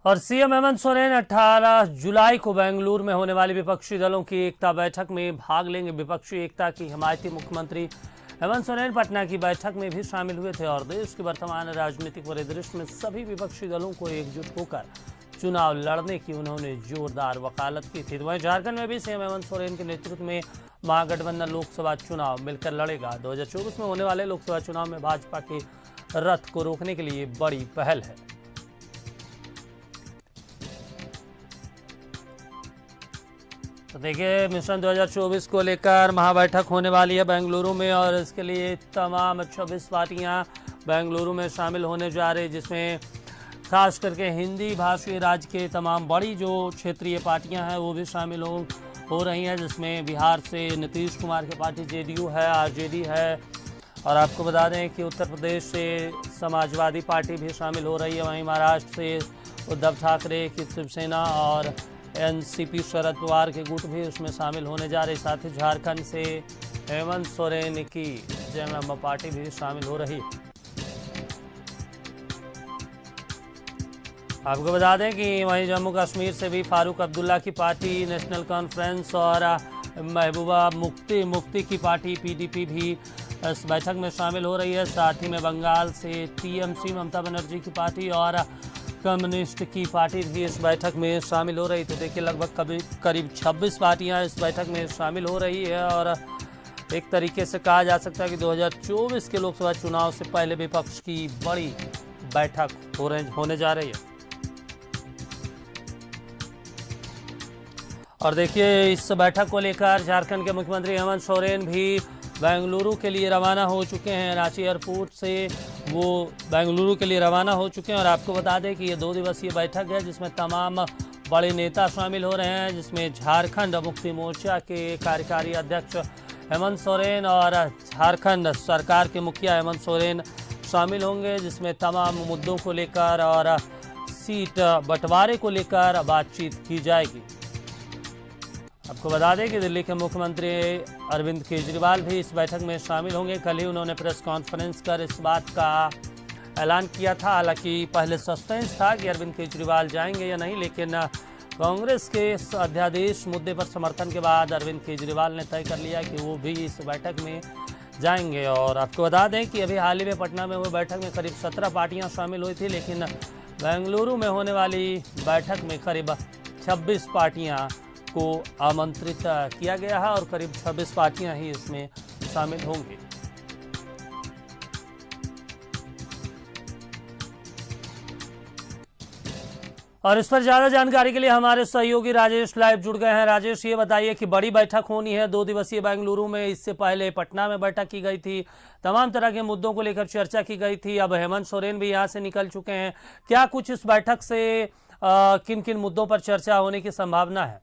और सीएम हेमंत सोरेन 18 जुलाई को बेंगलुरु में होने वाली विपक्षी दलों की एकता बैठक में भाग लेंगे। विपक्षी एकता की हिमायती मुख्यमंत्री हेमंत सोरेन पटना की बैठक में भी शामिल हुए थे और देश के वर्तमान राजनीतिक परिदृश्य में सभी विपक्षी दलों को एकजुट होकर चुनाव लड़ने की उन्होंने जोरदार वकालत की थी। वहीं झारखंड में भी सीएम हेमंत सोरेन के नेतृत्व में महागठबंधन लोकसभा चुनाव मिलकर लड़ेगा। 2024 में होने वाले लोकसभा चुनाव में भाजपा के रथ को रोकने के लिए बड़ी पहल है। तो देखिए, मिशन 2024 को लेकर महाबैठक होने वाली है बेंगलुरु में और इसके लिए तमाम 26 पार्टियां बेंगलुरु में शामिल होने जा रही, जिसमें खास करके हिंदी भाषी राज्य के तमाम बड़ी जो क्षेत्रीय पार्टियां हैं वो भी शामिल हो रही हैं, जिसमें बिहार से नीतीश कुमार की पार्टी जेडीयू है, आरजेडी है और आपको बता दें कि उत्तर प्रदेश से समाजवादी पार्टी भी शामिल हो रही है। वहीं महाराष्ट्र से उद्धव ठाकरे की शिवसेना और एनसीपी शरद पवार के गुट भी उसमें शामिल होने जा रहे। साथ ही झारखंड से हेमंत सोरेन की जेएमएम पार्टी भी शामिल हो रही है। आपको बता दें कि वहीं जम्मू कश्मीर से भी फारूक अब्दुल्ला की पार्टी नेशनल कॉन्फ्रेंस और महबूबा मुफ्ती की पार्टी पीडीपी भी इस बैठक में शामिल हो रही है। साथ ही में बंगाल से टीएमसी ममता बनर्जी की पार्टी और कम्युनिस्ट की पार्टी भी इस बैठक में शामिल हो रही। तो देखिए, लगभग करीब 26 पार्टियां इस बैठक में शामिल हो रही है और एक तरीके से कहा जा सकता है कि 2024 के लोकसभा चुनाव से पहले विपक्ष की बड़ी बैठक होने जा रही है। और देखिए, इस बैठक को लेकर झारखंड के मुख्यमंत्री हेमंत सोरेन भी बेंगलुरु के लिए रवाना हो चुके हैं। रांची एयरपोर्ट से वो बेंगलुरु के लिए रवाना हो चुके हैं और आपको बता दें कि ये 2 दिवसीय बैठक है जिसमें तमाम बड़े नेता शामिल हो रहे हैं, जिसमें झारखंड मुक्ति मोर्चा के कार्यकारी अध्यक्ष हेमंत सोरेन और झारखंड सरकार के मुखिया हेमंत सोरेन शामिल होंगे, जिसमें तमाम मुद्दों को लेकर और सीट बंटवारे को लेकर बातचीत की जाएगी। आपको बता दें कि दिल्ली के मुख्यमंत्री अरविंद केजरीवाल भी इस बैठक में शामिल होंगे। कल ही उन्होंने प्रेस कॉन्फ्रेंस कर इस बात का ऐलान किया था। हालांकि पहले सस्पेंस था कि अरविंद केजरीवाल जाएंगे या नहीं, लेकिन कांग्रेस के अध्यादेश मुद्दे पर समर्थन के बाद अरविंद केजरीवाल ने तय कर लिया कि वो भी इस बैठक में जाएंगे। और आपको बता दें कि अभी हाल ही में पटना में हुई बैठक में करीब 17 पार्टियाँ शामिल हुई थी, लेकिन बेंगलुरु में होने वाली बैठक में करीब 26 पार्टियाँ को आमंत्रित किया गया है और करीब 26 पार्टियां ही इसमें शामिल होंगी। और इस पर ज्यादा जानकारी के लिए हमारे सहयोगी राजेश लाइव जुड़ गए हैं। राजेश, ये बताइए कि बड़ी बैठक होनी है 2 दिवसीय बेंगलुरु में, इससे पहले पटना में बैठक की गई थी, तमाम तरह के मुद्दों को लेकर चर्चा की गई थी। अब हेमंत सोरेन भी यहां से निकल चुके हैं। क्या कुछ इस बैठक से किन किन मुद्दों पर चर्चा होने की संभावना है?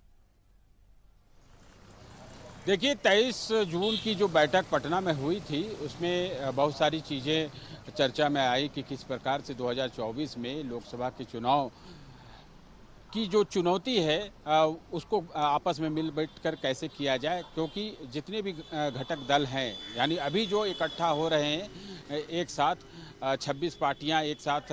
देखिए, 23 जून की जो बैठक पटना में हुई थी उसमें बहुत सारी चीज़ें चर्चा में आई कि किस प्रकार से 2024 में लोकसभा के चुनाव की जो चुनौती है उसको आपस में मिल बैठ कर कैसे किया जाए, क्योंकि जितने भी घटक दल हैं, यानी अभी जो इकट्ठा हो रहे हैं एक साथ 26 पार्टियां एक साथ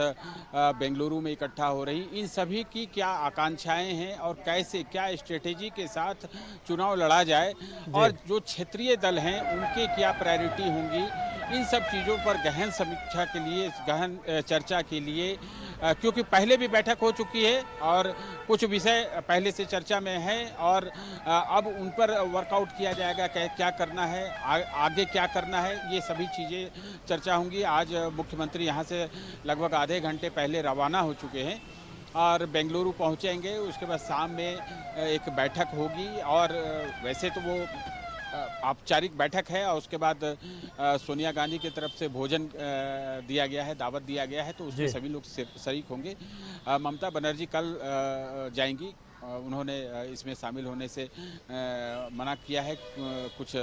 बेंगलुरु में इकट्ठा हो रही, इन सभी की क्या आकांक्षाएं हैं और कैसे क्या स्ट्रेटेजी के साथ चुनाव लड़ा जाए और जो क्षेत्रीय दल हैं उनके क्या प्रायोरिटी होंगी, इन सब चीज़ों पर गहन समीक्षा के लिए, गहन चर्चा के लिए, क्योंकि पहले भी बैठक हो चुकी है और कुछ विषय पहले से चर्चा में है और अब उन पर वर्कआउट किया जाएगा क्या करना है, आगे क्या करना है, ये सभी चीज़ें चर्चा होंगी। आज मुख्यमंत्री यहाँ से लगभग आधे घंटे पहले रवाना हो चुके हैं और बेंगलुरु पहुँचेंगे। उसके बाद शाम में एक बैठक होगी और वैसे तो वो औपचारिक बैठक है और उसके बाद सोनिया गांधी की तरफ से भोजन दिया गया है, दावत दिया गया है, तो उसमें सभी लोग शरीक होंगे। ममता बनर्जी कल जाएंगी, उन्होंने इसमें शामिल होने से मना किया है, कुछ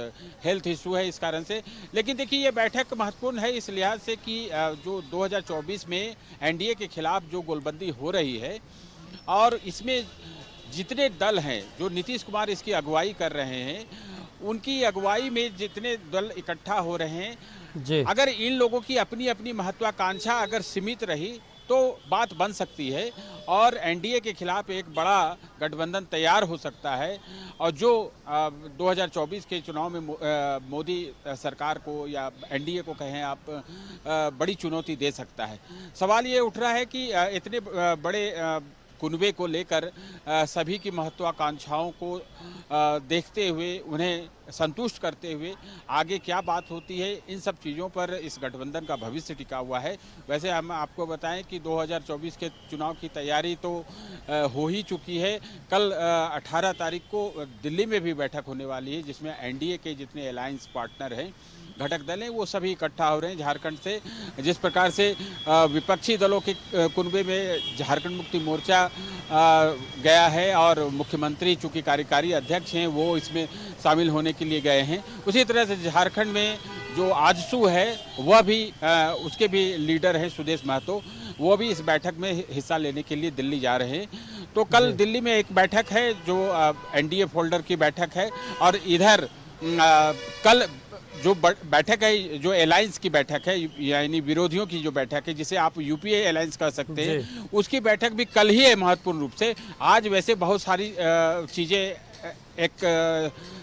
हेल्थ इशू है इस कारण से। लेकिन देखिए, ये बैठक महत्वपूर्ण है इस लिहाज से कि जो 2024 में एनडीए के खिलाफ जो गोलबंदी हो रही है और इसमें जितने दल हैं, जो नीतीश कुमार इसकी अगुवाई कर रहे हैं, उनकी अगुवाई में जितने दल इकट्ठा हो रहे हैं, अगर इन लोगों की अपनी अपनी महत्वाकांक्षा अगर सीमित रही तो बात बन सकती है और एनडीए के खिलाफ एक बड़ा गठबंधन तैयार हो सकता है और जो 2024 के चुनाव में मोदी सरकार को या एनडीए को कहें आप बड़ी चुनौती दे सकता है। सवाल ये उठ रहा है कि इतने बड़े कुनबे को लेकर सभी की महत्वाकांक्षाओं को देखते हुए उन्हें संतुष्ट करते हुए आगे क्या बात होती है, इन सब चीज़ों पर इस गठबंधन का भविष्य टिका हुआ है। वैसे हम आपको बताएं कि 2024 के चुनाव की तैयारी तो हो ही चुकी है। कल 18 तारीख को दिल्ली में भी बैठक होने वाली है जिसमें एनडीए के जितने अलायंस पार्टनर हैं, घटक दल हैं, वो सभी इकट्ठा हो रहे हैं झारखंड से। जिस प्रकार से विपक्षी दलों के कुनबे में झारखंड मुक्ति मोर्चा गया है और मुख्यमंत्री चूंकि कार्यकारी अध्यक्ष हैं वो इसमें शामिल होने के लिए गए हैं, उसी तरह से झारखंड में जो आजसू है वह भी उसके भी लीडर हैं सुदेश महतो, वो भी इस बैठक में हिस्सा लेने के लिए दिल्ली जा रहे हैं। तो कल दिल्ली में एक बैठक है जो एनडीए फोल्डर की बैठक है और इधर कल जो बैठक है जो अलायंस की बैठक है यानी विरोधियों की जो बैठक है जिसे आप यूपीए अलायंस कह सकते हैं, उसकी बैठक भी कल ही है महत्वपूर्ण रूप से। आज वैसे बहुत सारी चीज़ें एक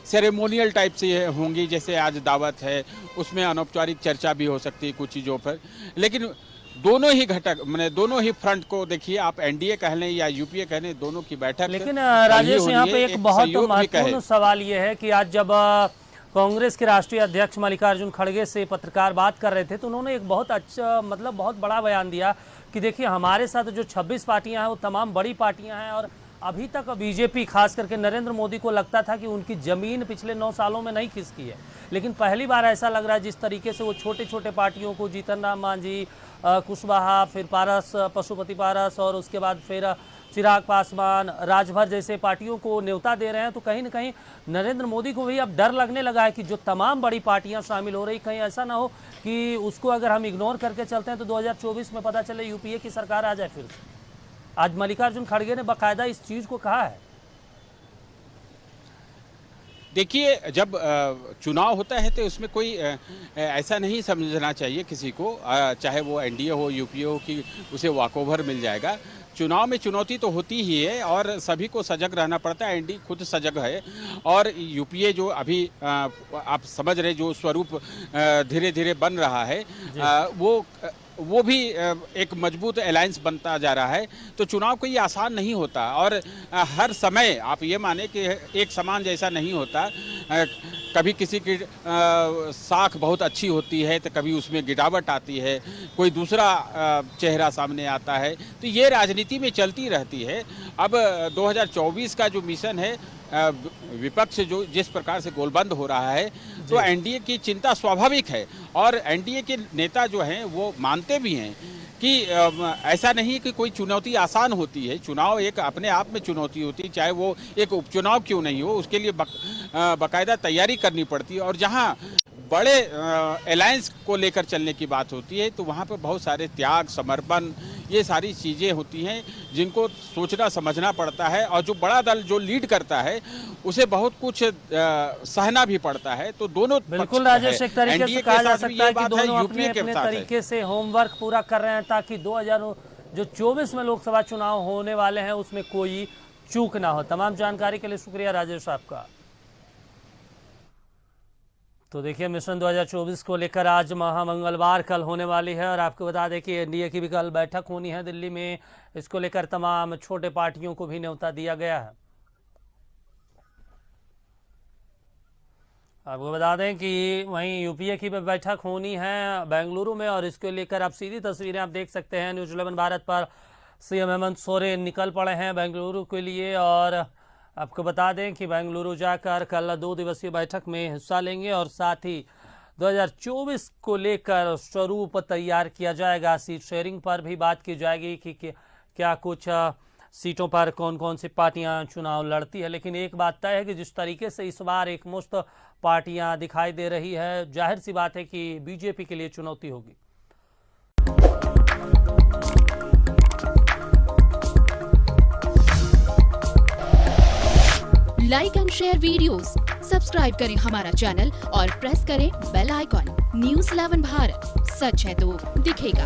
सेरेमोनियल टाइप से होंगी, जैसे आज दावत है, उसमें अनौपचारिक चर्चा भी हो सकती है कुछ चीज़ों पर, लेकिन दोनों ही घटक मैंने दोनों ही फ्रंट को देखिए, आप एनडीए कह लें या यूपीए कह लें, दोनों की बैठक। लेकिन राजेश यहाँ पे एक बहुत महत्वपूर्ण सवाल ये है कि आज जब कांग्रेस के राष्ट्रीय अध्यक्ष मल्लिकार्जुन खड़गे से पत्रकार बात कर रहे थे तो उन्होंने एक बहुत अच्छा बहुत बड़ा बयान दिया कि देखिए हमारे साथ जो 26 पार्टियां हैं वो तमाम बड़ी पार्टियां हैं और अभी तक बीजेपी खास करके नरेंद्र मोदी को लगता था कि उनकी ज़मीन पिछले 9 सालों में नहीं खिसकी है, लेकिन पहली बार ऐसा लग रहा है जिस तरीके से वो छोटे छोटे पार्टियों को जीतन राम मांझी, कुशवाहा, फिर पारस पशुपति पारस और उसके बाद फिर चिराग पासवान, राजभर जैसे पार्टियों को न्योता दे रहे हैं, तो कहीं ना कहीं नरेंद्र मोदी को भी अब डर लगने लगा है कि जो तमाम बड़ी पार्टियां शामिल हो रही, कहीं ऐसा ना हो कि उसको अगर हम इग्नोर करके चलते हैं तो 2024 में पता चले यूपीए की सरकार आ जाए फिर से। आज मल्लिकार्जुन खड़गे ने बाकायदा इस चीज़ को कहा है। देखिए, जब चुनाव होता है तो उसमें कोई ऐसा नहीं समझना चाहिए किसी को, चाहे वो एनडीए हो यूपीए हो, कि उसे वॉकओवर मिल जाएगा। चुनाव में चुनौती तो होती ही है और सभी को सजग रहना पड़ता है। एनडीए खुद सजग है और यूपीए जो अभी आप समझ रहे जो स्वरूप धीरे धीरे बन रहा है वो भी एक मजबूत अलायंस बनता जा रहा है। तो चुनाव कोई आसान नहीं होता और हर समय आप ये माने कि एक समान जैसा नहीं होता। कभी किसी की साख बहुत अच्छी होती है तो कभी उसमें गिरावट आती है, कोई दूसरा चेहरा सामने आता है, तो ये राजनीति में चलती रहती है। अब 2024 का जो मिशन है, विपक्ष जो जिस प्रकार से गोलबंद हो रहा है, तो एनडीए की चिंता स्वाभाविक है और एनडीए के नेता जो हैं वो मानते भी हैं कि ऐसा नहीं कि कोई चुनौती आसान होती है। चुनाव एक अपने आप में चुनौती होती है, चाहे वो एक उपचुनाव क्यों नहीं हो, उसके लिए बाकायदा तैयारी करनी पड़ती है। और जहां बड़े अलायंस को लेकर चलने की बात होती है तो वहाँ पर बहुत सारे त्याग, समर्पण, ये सारी चीज़ें होती हैं जिनको सोचना समझना पड़ता है। और जो बड़ा दल जो लीड करता है उसे बहुत कुछ सहना भी पड़ता है। तो दोनों बिल्कुल राजेश, एक तरीके से कहा जा सकता है कि दोनों अपने अपने तरीके से होमवर्क पूरा कर रहे हैं ताकि 2024 में लोकसभा चुनाव होने वाले हैं उसमें कोई चूक ना हो। तमाम जानकारी के लिए शुक्रिया राजेश आपका। तो देखिए, मिशन 2024 को लेकर आज महामंगलवार कल होने वाली है और आपको बता दें कि एनडीए की भी कल बैठक होनी है दिल्ली में। इसको लेकर तमाम छोटे पार्टियों को भी न्योता दिया गया है। आपको बता दें कि वहीं यूपीए की भी बैठक होनी है बेंगलुरु में और इसको लेकर आप सीधी तस्वीरें आप देख सकते हैं न्यूज़ 11 भारत पर। सीएम हेमंत सोरेन निकल पड़े हैं बेंगलुरु के लिए और आपको बता दें कि बेंगलुरु जाकर कल 2 दिवसीय बैठक में हिस्सा लेंगे और साथ ही 2024 को लेकर स्वरूप तैयार किया जाएगा। सीट शेयरिंग पर भी बात की जाएगी कि क्या कुछ सीटों पर कौन कौन सी पार्टियां चुनाव लड़ती है। लेकिन एक बात तय है कि जिस तरीके से इस बार एक मुश्त पार्टियां दिखाई दे रही है, जाहिर सी बात है कि बीजेपी के लिए चुनौती होगी। Like and share videos, subscribe करें हमारा चैनल और प्रेस करें बेल आइकॉन। न्यूज़ 11 भारत, सच है तो दिखेगा।